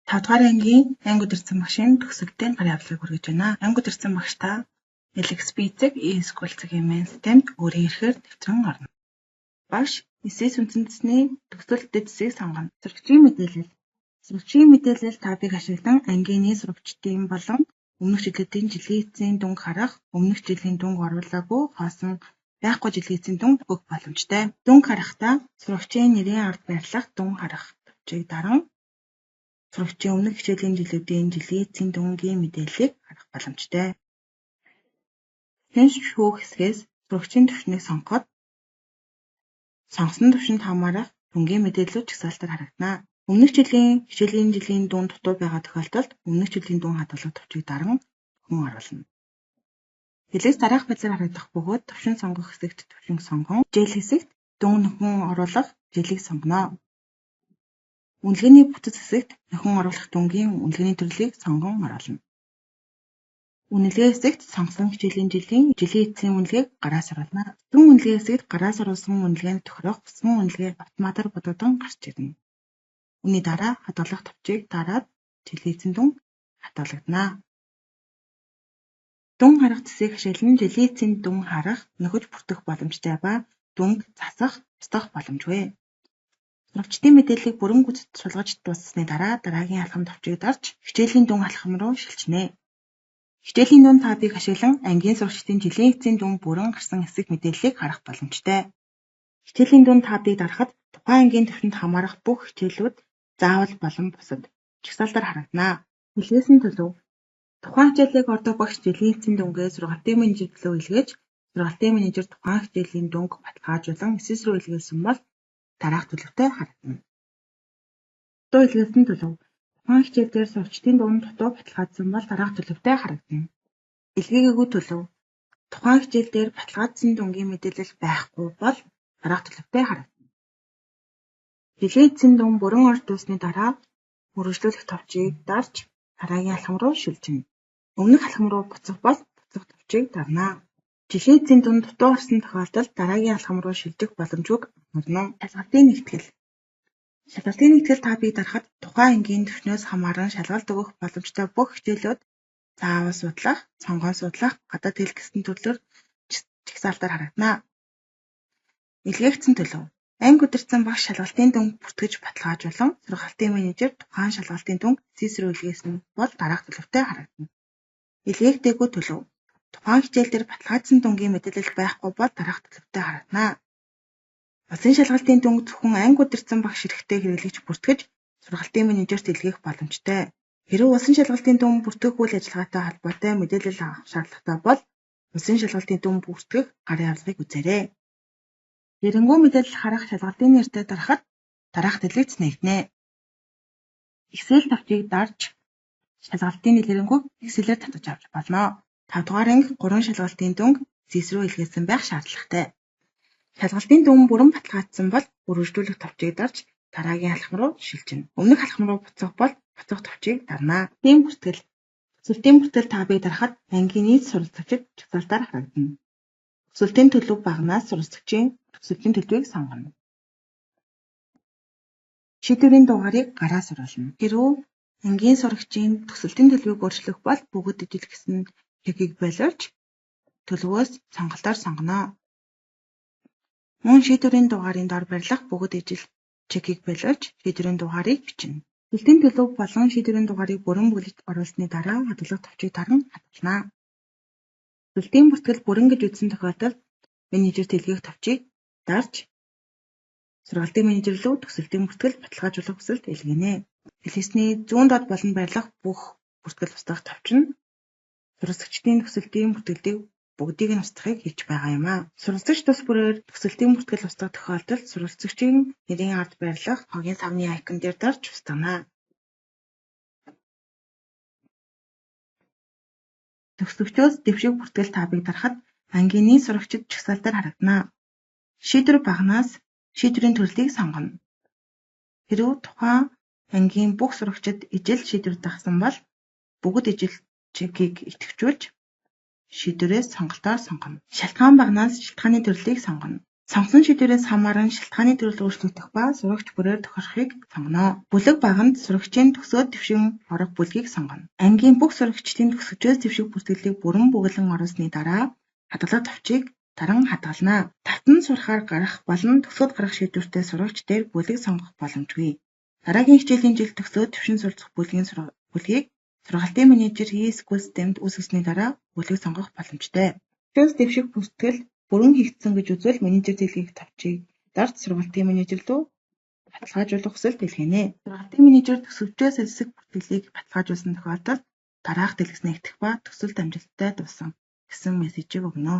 5 дугаар ангийн анги удирдсан багшийн төгсөлтийн гар явдлыг хүргэж байна. Анги удирдсан багш та LXP-цэг E-SQL-цэгийн main system-д өөрийн эрхээр дэвтрэн орно. Багш эсэс үндэсний төгсөл дэдсийг сонгоно. Сурагчийн мэдээлэл. Сурагчийн мэдээлэл табыг ашиглан ангины сурагчдын болон өмнөх жилийн эцсийн дүнг харах, өмнөх жилийн дүнг оруулаагүй хоосон байхгүй жилийн эцсийн дүнг өгөх боломжтой. Дүнг харахдаа сурагчийн нэрийн ард байрлах дүнг харах төвчийг даран сурагчийн өмнөх хичээлийн жилийн эцсийн дүнгийн мэдээллийг харах боломжтой. Энэ шүүх хэсгээс сурагчийн түвшнийг сонгоход сонгосон түвшинд хамаарах дүнгийн мэдээллүүд чагсаалтаар харагдана. Өмнөх жилийн хичээлийн дүн дутуу байгаа тохиолдолд өмнөх жилийн дүн хадгалах төвчийг даран хүн оруулна. Хэлээс дараах байдлаар харагдах бөгөөд түвшин сонгох хэсэгт түвшин сонгон, хичээл хэсэгт дүн нөхөн оруулах хичээлийг сонгоно. Үнэлгээний бүтэц хэсэгт нөхөн оруулах дүнгийн үнэлгээний төрлийг сонгон оруулна. Үнэлгээ хэсэгт сонгосон хичээлийн жилийн эцсийн үнэлгээг гараас оруулна. Бүтэн үнэлгээ хэсэгт гараас оруулсан үнэлгээнд тохирох бүсгүйн үнэлгээ автоматар бодогдон гарч ирнэ. Үүний дараа хадгалах төвчийг дараад жилийн эцсийн дүн хадгалагдана. Дүн харах цэсийг ашиглан жилийн эцсийн дүн харах, нөхөж бүртгэх боломжтой ба дүнг засах, устгах боломжгүй. Сурагчдын мэдээллийг бүрэн гүйцэд шалгаж дууссаны дараа дараагийн алхам товчийг дарж хичээлийн дүн алхам руу шилжинэ. Хичээлийн дүн табыг ашиглан ангийн сурагчдын жилийн эцсийн дүн бүрэн гарсан хэсэг мэдээллийг харах боломжтой. Хичээлийн дүн табыг дарахад тухайн ангийн түвшинд хамаарах бүх хичээлүүд заавал болон бусад чагсаалтаар харагдана. Илгээсэн төлөв. Тухайн хичээлийг ордог багш жилийн эцсийн дүнгээ сургалтын менежер төлөө илгээж, сургалтын менежер тухайн хичээлийн дүнг баталгаажуулан эсэс рүү илгээсэн бол дараах төлөвтэй харагдана. Дутуу илгээсэн төлөв. Тухайн хичээл дээр сурагчдын дунд дутуу баталгаажсан бол дараах төлөвтэй харагдана. Илгээгээгүй төлөв. Тухайн хичээл дээр баталгаажсан дүнгийн мэдээлэл байхгүй бол дараах төлөвтэй харагдана. Жилийн эцсийн дүн бүрэн орж дуусны дараа үргэлжлүүлэх товчийг дарж дараагийн алхам руу шилжинэ. Өмнөх алхам руу буцах бол буцах товчийг дарна. Жилийн эцсийн дүн дутуу орсон тохиолдолд дараагийн алхам руу шилжих боломжгүй амарна. Шалгалтын нэгтгэл. Шалгалтын нэгтгэл табыг дарахад тухайн ангийн түвшнээс хамааран шалгалт өгөх боломжтой бүх хичээлүүд заавал судлах, сонгон судлах, гадаад хэл гэсэн төрлөөр чагсаалтаар харагдана. Илгээгдсэн төлөв. Анги удирдсан багш шалгалтын дүнг бүртгэж баталгаажуулан сургалтын менежер тухайн шалгалтын дүнг эсэс рүү илгээсэн бол дараах төлөвтэй харагдана. Илгээгдээгүй төлөв. Тухайн хичээл дээр баталгаажсан дүнгийн мэдээлэл байхгүй бол дараах төлөвтэй харагдана. Улсын шалгалтын дүнг зөвхөн анги удирдсан багш эрэхтэй хэрэглэгч бүртгэж сургалтын менежерт илгээх боломжтой. Хэрэв улсын шалгалтын дүн бүртгэх үйл ажиллагаатай холбоотой мэдээлэл авах шаардлагатай бол улсын шалгалтын дүн бүртгэх гарын авлагыг үзээрэй. Хэрэггүй мэдээлэл харах шалгалтын нэртэй дарахад дараах дэлгэц нэгдэнэ. Excel тавчийг дарж шалгалтын дэлгэрэнгүй Excel-ээр татаж авч болно. 5 дугаар анги 3 шалгалтын дүнг эсэс рүү илгээсэн байх шаардлагатай. Шалгалтын дүн бүрэн баталгаажсан бол үргэлжлүүлэх товчийг дарж дараагийн алхам руу шилжинэ. Өмнөх алхам руу буцах бол буцах товчийг дарна. Тэм бүртгэл. Төсөлтийн бүртгэл табыг дарахад ангийн нийт суралцагчид чагсаалтаар харагдана. Төсөлтийн төлөв багнаас суралцагчийн төсөлтийн төлөвийг сонгоно. Шийдвэрийн дугаарыг гараас оруулна. Хэрвээ ангийн сурагчийн төсөлтийн төлөвийг өөрчлөх бол бүгд ижил гэсэн чекийг боловч төлөвөөс сонголтоор сонгоно. Мөн шийдвэрийн дугаарын дор барилах бүгд ижил чекийг боловч шийдвэрийн дугаарыг бичнэ. Төсөлтийн төлөв болон шийдвэрийн дугаарыг бүрэн бүлэгт оруулсны дараа хадгалах товчийг даран хадгална. Төсөлтийн бүртгэл бүрэн гэж үзсэн тохиолдолд менежерт илгээх товчийг дарж сургалтын менежер рүү төсөлтийн бүртгэл баталгаажуулах хүсэлт илгээнэ. Хэлхээсний зүүн доод болон барилах бүх бүртгэл устгах товч нь суралцагчдын төсөлтийн бүртгэлийг бүгдийг нь устгахыг хэлж байгаа юм а. Суралцагч тус бүрээр төсөлтийн бүртгэл устгах тохиолдолд суралцагчийн нэрийн ард байрлах хогийн савны айкон дээр дарж устгана. Төгсөгчөөс дэвшиг бүртгэл табыг дарахад ангины сурагчид чагсаалтаар харагдана. Шийдвэр багнаас шийдвэрийн төрлийг сонгоно. Хэрвээ тухайн ангийн бүх сурагчид ижил шийдвэр дагсан бол бүгд ижил чекийг идэвхжүүлж шийдвэрээс сонголтоор сонгоно. Шалтгаан багнаас шалтгааны төрлийг сонгоно. Сонгосон шийдвэрээс хамааран шалтгааны төрөл өөрчлөгдөх ба сурагч бүрээр тохирохыг сонгоно. Бүлэг баганд сурагчийн төгсөөд дэвшин орох бүлгийг сонгоно. Ангийн бүх сурагчдын төгсөвчөөс дэвших бүртгэлийг бүрэн бүгэлэн оруулсны дараа хадгалах товчийг даран хадгална. Татан сурахаар гарах болон төгсөөд гарах шийдвэртэй сурагч дээр бүлэг сонгох боломжгүй. Дараагийн хичээлийн жил төгсөөд дэвшин сурах бүлгийг сургалтын менежер e-school системд үүсгэсний дараа бүлэг сонгох боломжтой. Төгсөөс дэвших бүртгэл бүрэн хийгдсэн гэж үзвэл менежер дэлгэх товчийг дарж сургалтын менежер рүү баталгаажуулах хүсэл дэлгэнэ. Сургалтын менежер төгсөвчөөс эсэх бүртгэлийг баталгаажуулсан тохиолдолд дараах дэлгэснээ итгэх ба төсөлд амжилттай дууссан гэсэн мессежийг өгнө.